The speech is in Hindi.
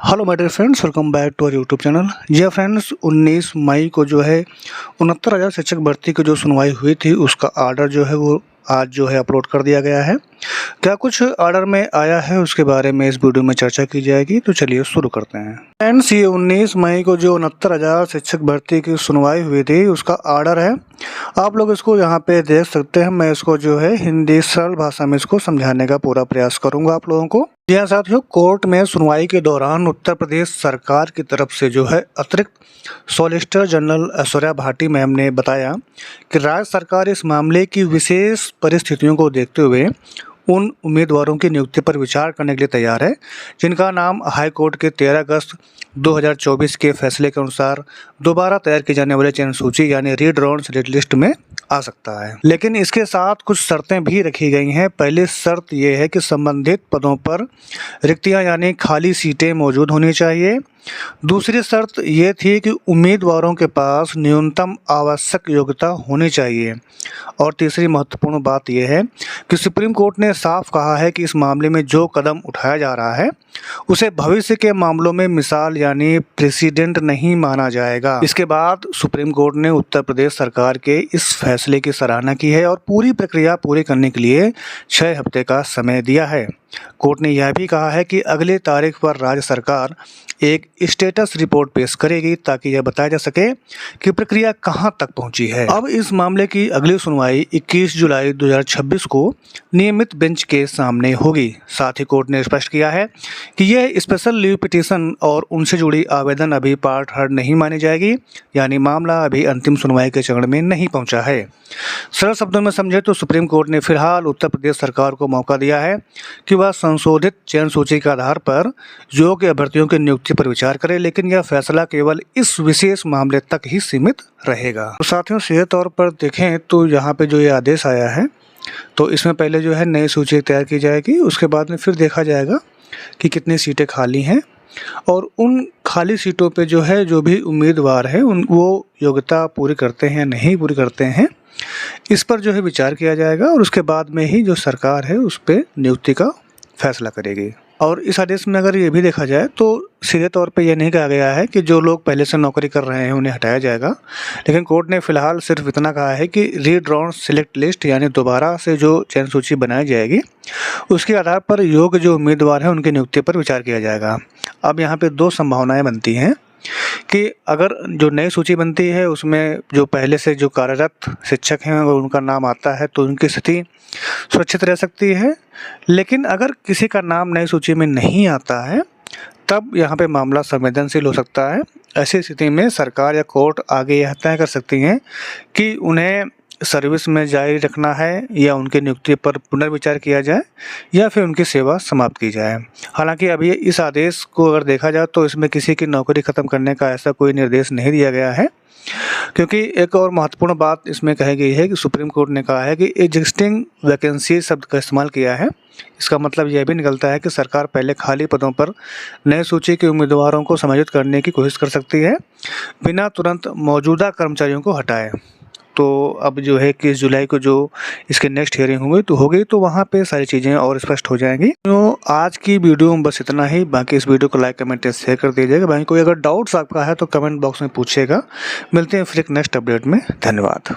Hello my dear friends, welcome back to our YouTube channel. जी फ्रेंड्स, 19 मई को जो है 69,000 शिक्षक भर्ती की जो सुनवाई हुई थी उसका आर्डर जो है वो आज जो है अपलोड कर दिया गया है। क्या कुछ ऑर्डर में आया है उसके बारे में इस वीडियो में चर्चा की जाएगी, तो चलिए शुरू करते हैं। फ्रेंड्स, ये 19 मई को जो 69,000 शिक्षक भर्ती की सुनवाई हुई थी उसका ऑर्डर है। आप लोग इसको यहाँ पे देख सकते हैं। मैं इसको जो है हिंदी सरल भाषा में इसको समझाने का पूरा प्रयास करूँगा आप लोगों को। जी हाँ साथियों, कोर्ट में सुनवाई के दौरान उत्तर प्रदेश सरकार की तरफ से जो है अतिरिक्त solicitor general Aishwarya Bhati ma'am ने बताया कि राज्य सरकार इस मामले की विशेष परिस्थितियों को देखते हुए उन उम्मीदवारों की नियुक्ति पर विचार करने के लिए तैयार है जिनका नाम हाई कोर्ट के 13 अगस्त 2024 के फैसले के अनुसार दोबारा तैयार की जाने वाली चयन सूची यानी रीड्रॉन सिलेक्ट लिस्ट में आ सकता है। लेकिन इसके साथ कुछ शर्तें भी रखी गई हैं। पहली शर्त यह है कि संबंधित पदों पर रिक्तियां यानी खाली सीटें मौजूद होनी चाहिए। दूसरी शर्त ये थी कि उम्मीदवारों के पास न्यूनतम आवश्यक योग्यता होनी चाहिए। और तीसरी महत्वपूर्ण बात यह है कि सुप्रीम कोर्ट ने साफ कहा है कि इस मामले में जो कदम उठाया जा रहा है उसे भविष्य के मामलों में मिसाल यानी प्रेसिडेंट नहीं माना जाएगा। इसके बाद सुप्रीम कोर्ट ने उत्तर प्रदेश सरकार के इस फैसले की सराहना की है और पूरी प्रक्रिया पूरी करने के लिए 6 हफ्ते का समय दिया है। कोर्ट ने यह भी कहा है कि अगले तारीख पर राज्य सरकार एक स्टेटस रिपोर्ट पेश करेगी ताकि यह बताया जा सके कि प्रक्रिया कहां तक पहुंची है। अब इस मामले की अगली सुनवाई 21 जुलाई 2026 को नियमित बेंच के सामने होगी। साथ ही कोर्ट ने स्पष्ट किया है कि यह स्पेशल लीव पिटीशन और उनसे जुड़ी आवेदन अभी पार्ट हर्ड नहीं मानी जाएगी, यानी मामला अभी अंतिम सुनवाई के चरण में नहीं पहुंचा है। सरल शब्दों में समझे तो सुप्रीम कोर्ट ने फिलहाल उत्तर प्रदेश सरकार को मौका दिया है कि वह संशोधित चयन सूची के आधार पर योग्य अभ्यर्थियों की नियुक्ति पर विचार करे, लेकिन यह फैसला केवल इस विशेष मामले तक ही सीमित रहेगा। तो साथियों, सीधे तौर पर देखें तो यहाँ पे जो ये आदेश आया है तो इसमें पहले जो है नई सूची तैयार की जाएगी, उसके बाद में फिर देखा जाएगा कि कितनी सीटें खाली हैं और उन खाली सीटों पे जो है जो भी उम्मीदवार है वो योग्यता पूरी करते हैं नहीं पूरी करते हैं, इस पर जो है विचार किया जाएगा और उसके बाद में ही जो सरकार है उस पर नियुक्ति का फैसला करेगी। और इस आदेश में अगर ये भी देखा जाए तो सीधे तौर पे ये नहीं कहा गया है कि जो लोग पहले से नौकरी कर रहे हैं उन्हें हटाया जाएगा, लेकिन कोर्ट ने फिलहाल सिर्फ इतना कहा है कि रीड्रॉन सिलेक्ट लिस्ट यानी दोबारा से जो चयन सूची बनाई जाएगी उसके आधार पर योग्य जो उम्मीदवार हैं उनकी नियुक्ति पर विचार किया जाएगा। अब यहाँ पे 2 संभावनाएँ बनती हैं कि अगर जो नई सूची बनती है उसमें जो पहले से जो कार्यरत शिक्षक हैं अगर उनका नाम आता है तो उनकी स्थिति सुरक्षित रह सकती है, लेकिन अगर किसी का नाम नई सूची में नहीं आता है तब यहाँ पे मामला संवेदनशील हो सकता है। ऐसी स्थिति में सरकार या कोर्ट आगे यह तय कर सकती हैं कि उन्हें सर्विस में जारी रखना है या उनकी नियुक्ति पर पुनर्विचार किया जाए या फिर उनकी सेवा समाप्त की जाए। हालांकि अभी इस आदेश को अगर देखा जाए तो इसमें किसी की नौकरी ख़त्म करने का ऐसा कोई निर्देश नहीं दिया गया है, क्योंकि एक और महत्वपूर्ण बात इसमें कही गई है कि सुप्रीम कोर्ट ने कहा है कि एग्जिस्टिंग वैकेंसी शब्द का इस्तेमाल किया है। इसका मतलब यह भी निकलता है कि सरकार पहले खाली पदों पर नए सूची के उम्मीदवारों को समायोजित करने की कोशिश कर सकती है बिना तुरंत मौजूदा कर्मचारियों को हटाए। तो अब जो है 21 जुलाई को जो इसके नेक्स्ट हियरिंग होगी तो वहाँ पे सारी चीज़ें और स्पष्ट हो जाएंगी। तो आज की वीडियो में बस इतना ही। बाकी इस वीडियो को लाइक कमेंट शेयर कर दीजिएगा। बाकी कोई अगर डाउट्स आपका है तो कमेंट बॉक्स में पूछिएगा। मिलते हैं फिर एक नेक्स्ट अपडेट में। धन्यवाद।